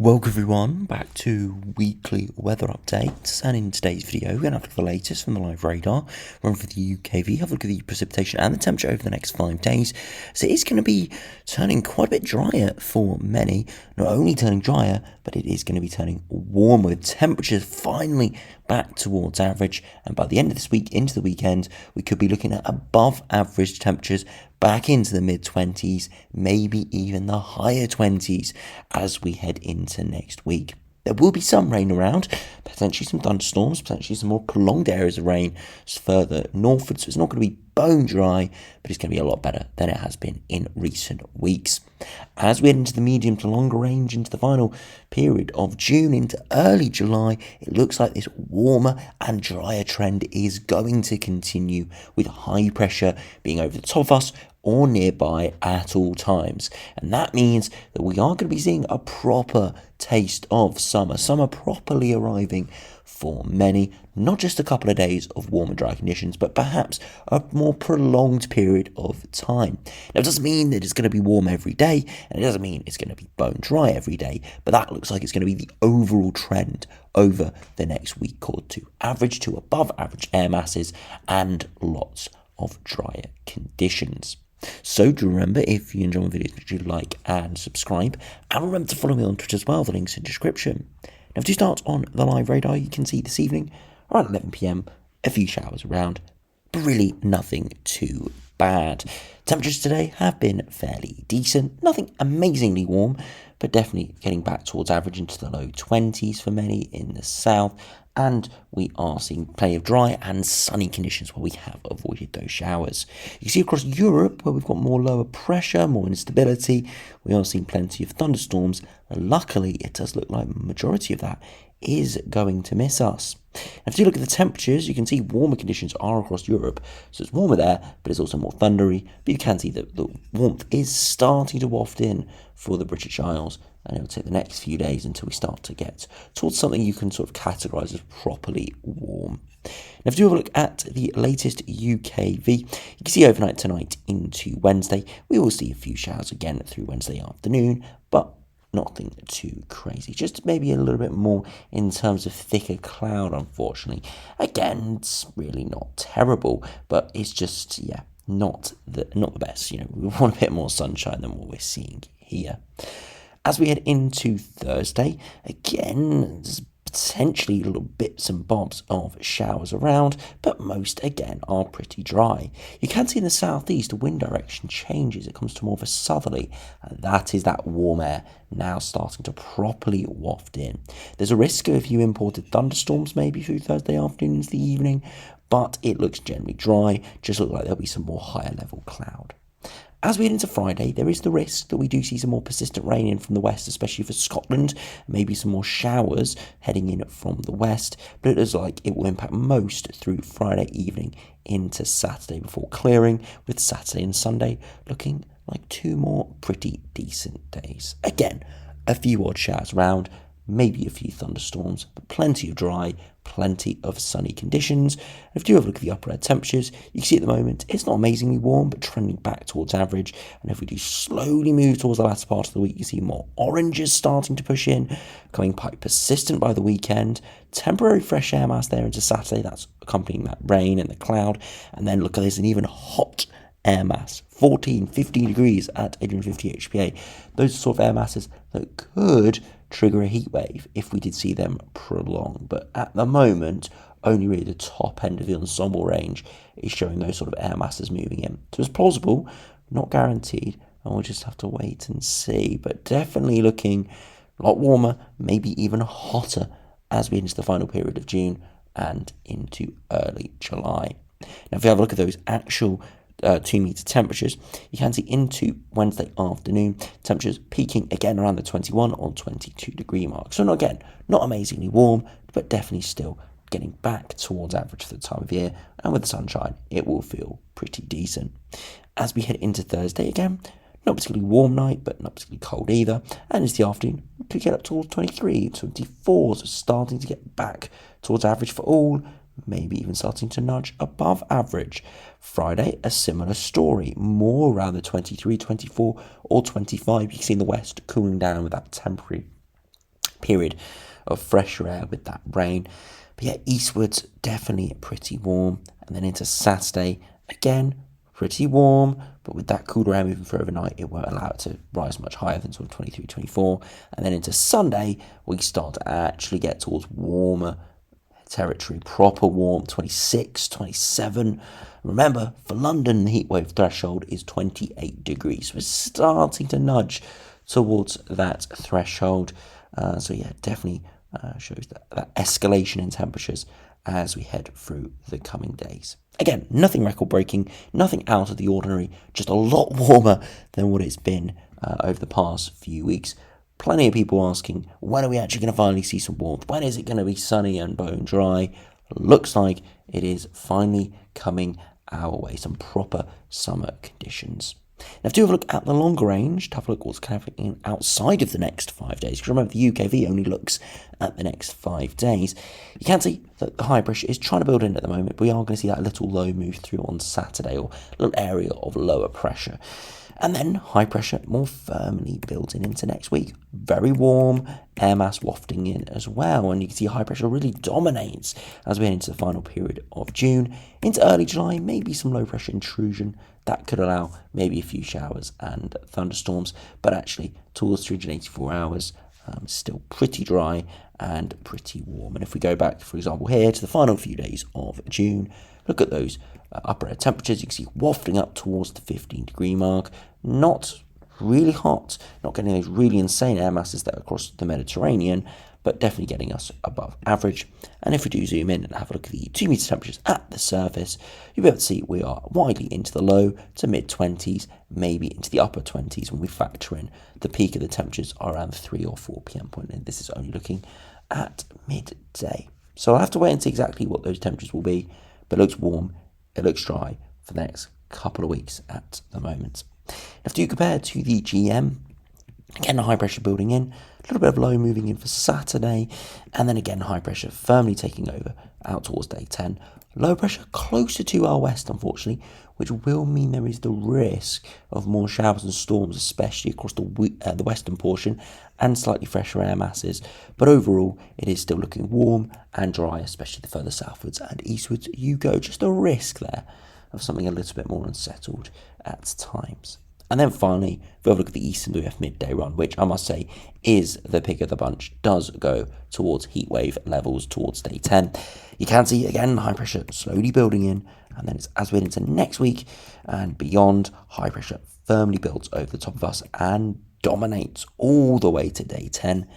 Welcome everyone back to weekly weather updates, and in today's video we're going to have a look at the latest from the live radar, run for the UKV, have a look at the precipitation and the temperature over the next 5 days. So it's going to be turning quite a bit drier for many, not only turning drier, but it is going to be turning warmer with temperatures finally back towards average, and by the end of this week into the weekend we could be looking at above average temperatures back into the mid-20s, maybe even the higher 20s as we head into next week. There will be some rain around, potentially some thunderstorms, potentially some more prolonged areas of rain further northward, so it's not going to be bone dry, but it's going to be a lot better than it has been in recent weeks. As we head into the medium to longer range, into the final period of June, into early July, it looks like this warmer and drier trend is going to continue, with high pressure being over the top of us or nearby at all times. And that means that we are going to be seeing a proper taste of summer properly arriving for many, not just a couple of days of warm and dry conditions, but perhaps a more prolonged period of time. Now, it doesn't mean that it's going to be warm every day, and it doesn't mean it's going to be bone dry every day, but that looks like it's going to be the overall trend over the next week or two. Average to above average air masses and lots of drier conditions. So do remember, if you enjoy my videos, make sure you like and subscribe, and remember to follow me on Twitter as well, the link's in the description. Now, to start on the live radar, you can see this evening, around 11 PM, a few showers around, but really nothing too bad. Temperatures today have been fairly decent, nothing amazingly warm, but definitely getting back towards average into the low 20s for many in the south, and we are seeing plenty of dry and sunny conditions where we have avoided those showers. You can see across Europe, where we've got more lower pressure, more instability, we are seeing plenty of thunderstorms. Luckily, it does look like the majority of that is going to miss us. If you look at the temperatures, you can see warmer conditions are across Europe, so it's warmer there, but it's also more thundery. But you can see that the warmth is starting to waft in for the British Isles, and it will take the next few days until we start to get towards something you can sort of categorise as properly warm. Now, if you have a look at the latest UKV, you can see overnight tonight into Wednesday, we will see a few showers again through Wednesday afternoon, but nothing too crazy, just maybe a little bit more in terms of thicker cloud, unfortunately. Again, it's really not terrible, but it's just, not the best. We want a bit more sunshine than what we're seeing here. As we head into Thursday, again, there's potentially little bits and bobs of showers around, but most, again, are pretty dry. You can see in the southeast, the wind direction changes. It comes to more of a southerly, and that is that warm air now starting to properly waft in. There's a risk of a few imported thunderstorms maybe through Thursday afternoon into the evening, but it looks generally dry, just look like there'll be some more higher level cloud. As we head into Friday, there is the risk that we do see some more persistent rain in from the west, especially for Scotland, maybe some more showers heading in from the west, but it looks like it will impact most through Friday evening into Saturday before clearing, with Saturday and Sunday looking like two more pretty decent days. Again, a few odd showers around, maybe a few thunderstorms, but plenty of dry, plenty of sunny conditions. And if you have a look at the upper air temperatures, you can see at the moment it's not amazingly warm, but trending back towards average. And if we do slowly move towards the latter part of the week, you see more oranges starting to push in, coming quite persistent by the weekend. Temporary fresh air mass there into Saturday, that's accompanying that rain and the cloud. And then look at this, an even hot air mass, 14, 15 degrees at 850 HPA. Those are sort of air masses that could trigger a heat wave if we did see them prolong, but at the moment only really the top end of the ensemble range is showing those sort of air masses moving in. So it's plausible, not guaranteed, and we'll just have to wait and see, but definitely looking a lot warmer, maybe even hotter as we enter the final period of June and into early July. Now, if you have a look at those actual 2 meter temperatures, you can see into Wednesday afternoon, temperatures peaking again around the 21 or 22 degree mark. So not amazingly warm, but definitely still getting back towards average for the time of year, and with the sunshine, it will feel pretty decent. As we head into Thursday again, not particularly warm night, but not particularly cold either, and into the afternoon, we could get up towards 23, 24, so starting to get back towards average for all, maybe even starting to nudge above average. Friday, a similar story, more around the 23, 24 or 25. You can see in the west cooling down with that temporary period of fresher air with that rain. But yeah, eastwards, definitely pretty warm. And then into Saturday, again, pretty warm, but with that cooler air moving through overnight, it won't allow it to rise much higher than sort of 23, 24. And then into Sunday, we start to actually get towards warmer territory, proper warm, 26, 27. Remember, for London, the heatwave threshold is 28 degrees. We're starting to nudge towards that threshold. So yeah, definitely shows that escalation in temperatures as we head through the coming days. Again, nothing record-breaking, nothing out of the ordinary, just a lot warmer than what it's been over the past few weeks. Plenty of people asking, when are we actually going to finally see some warmth? When is it going to be sunny and bone dry? Looks like it is finally coming our way, some proper summer conditions. Now, if you have a look at the longer range, to have a look at what's happening outside of the next 5 days, because remember the UKV only looks at the next 5 days, you can see that the high pressure is trying to build in at the moment, but we are going to see that little low move through on Saturday, or a little area of lower pressure. And then high pressure more firmly building into next week. Very warm, air mass wafting in as well. And you can see high pressure really dominates as we head into the final period of June. Into early July, maybe some low pressure intrusion. That could allow maybe a few showers and thunderstorms. But actually, towards 384 hours, still pretty dry and pretty warm. And if we go back, for example, here to the final few days of June, look at those upper air temperatures. You can see wafting up towards the 15-degree mark. Not really hot, not getting those really insane air masses that are across the Mediterranean, but definitely getting us above average. And if we do zoom in and have a look at the 2 meter temperatures at the surface, you'll be able to see we are widely into the low to mid-20s, maybe into the upper 20s when we factor in the peak of the temperatures are around the 3 or 4 p.m. point, and this is only looking at midday. So I'll have to wait and see exactly what those temperatures will be, but it looks warm, it looks dry for the next couple of weeks at the moment. If you compare to the GM, again, high pressure building in, a little bit of low moving in for Saturday, and then again, high pressure firmly taking over out towards day 10. Low pressure closer to our west, unfortunately, which will mean there is the risk of more showers and storms, especially across the western portion, and slightly fresher air masses. But overall, it is still looking warm and dry, especially the further southwards and eastwards you go. Just a risk there of something a little bit more unsettled at times. And then finally, if we have a look at the Eastern WF midday run, which I must say is the pick of the bunch, does go towards heatwave levels towards day 10. You can see, again, high pressure slowly building in, and then it's as we head into next week and beyond, high pressure firmly builds over the top of us and dominates all the way to day 10.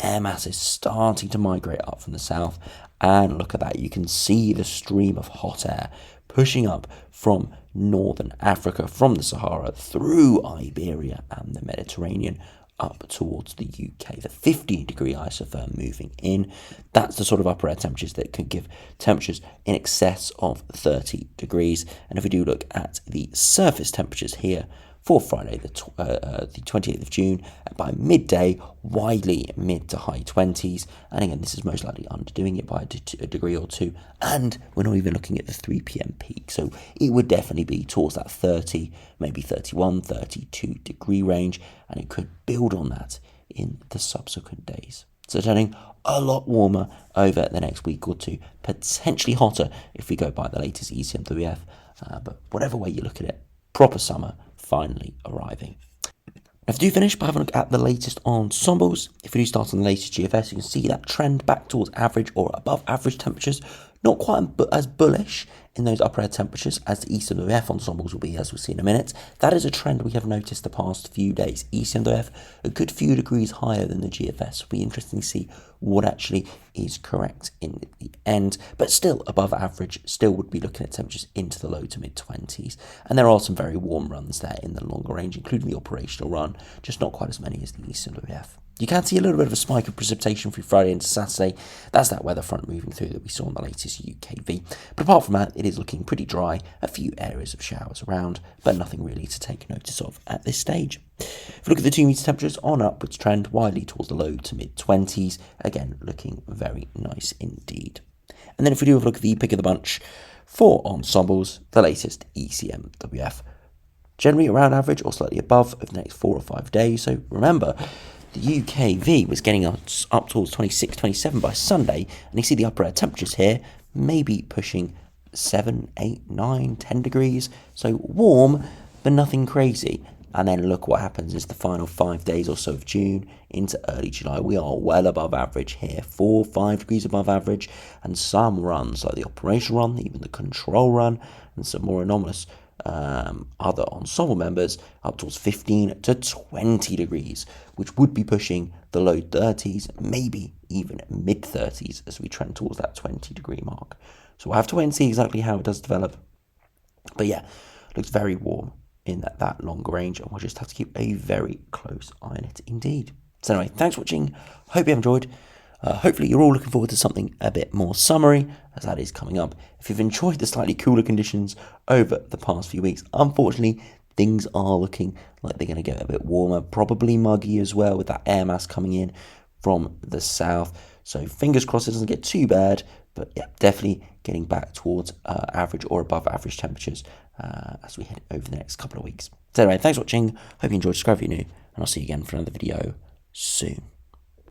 Air mass is starting to migrate up from the south, and look at that, you can see the stream of hot air pushing up from northern Africa, from the Sahara, through Iberia and the Mediterranean, up towards the UK. The 15-degree isotherm moving in. That's the sort of upper air temperatures that can give temperatures in excess of 30 degrees. And if we do look at the surface temperatures here, for Friday, the 28th of June, by midday, widely mid to high 20s. And again, this is most likely underdoing it by a degree or two. And we're not even looking at the 3 p.m. peak. So it would definitely be towards that 30, maybe 31, 32 degree range. And it could build on that in the subsequent days. So turning a lot warmer over the next week or two, potentially hotter if we go by the latest ECMWF. But whatever way you look at it, proper summer finally arriving. Now, if we do finish by having a look at the latest ensembles, if we do start on the latest GFS, you can see that trend back towards average or above average temperatures. Not quite as bullish in those upper air temperatures as the ECMWF ensembles will be, as we'll see in a minute. That is a trend we have noticed the past few days. ECMWF a good few degrees higher than the GFS. It'll be interesting to see what actually is correct in the end, but still above average, still would be looking at temperatures into the low to mid 20s. And there are some very warm runs there in the longer range, including the operational run, just not quite as many as the ECMWF. You can see a little bit of a spike of precipitation through Friday into Saturday. That's that weather front moving through that we saw on the latest UKV. But apart from that, it is looking pretty dry. A few areas of showers around, but nothing really to take notice of at this stage. If we look at the 2 meter temperatures, on upwards trend, widely towards the low to mid 20s. Again, looking very nice indeed. And then if we do have a look at the pick of the bunch for ensembles, the latest ECMWF. Generally around average or slightly above over the next 4 or 5 days. So remember, the UKV was getting us up towards 26, 27 by Sunday, and you see the upper air temperatures here, maybe pushing 7, 8, 9, 10 degrees, so warm, but nothing crazy. And then look what happens is the final 5 days or so of June into early July. We are well above average here, 4, 5 degrees above average, and some runs like the operational run, even the control run, and some more anomalous other ensemble members up towards 15 to 20 degrees, which would be pushing the low 30s, maybe even mid 30s as we trend towards that 20-degree mark. So we'll have to wait and see exactly how it does develop. But yeah, looks very warm in that longer range, and we'll just have to keep a very close eye on it indeed. So anyway, thanks for watching. Hope you have enjoyed. Hopefully you're all looking forward to something a bit more summery, as that is coming up. If you've enjoyed the slightly cooler conditions over the past few weeks, unfortunately things are looking like they're going to get a bit warmer, probably muggy as well, with that air mass coming in from the south. So fingers crossed it doesn't get too bad, but yeah, definitely getting back towards average or above average temperatures as we head over the next couple of weeks. So anyway, thanks for watching. Hope you enjoyed. Subscribe if you're new, and I'll see you again for another video soon.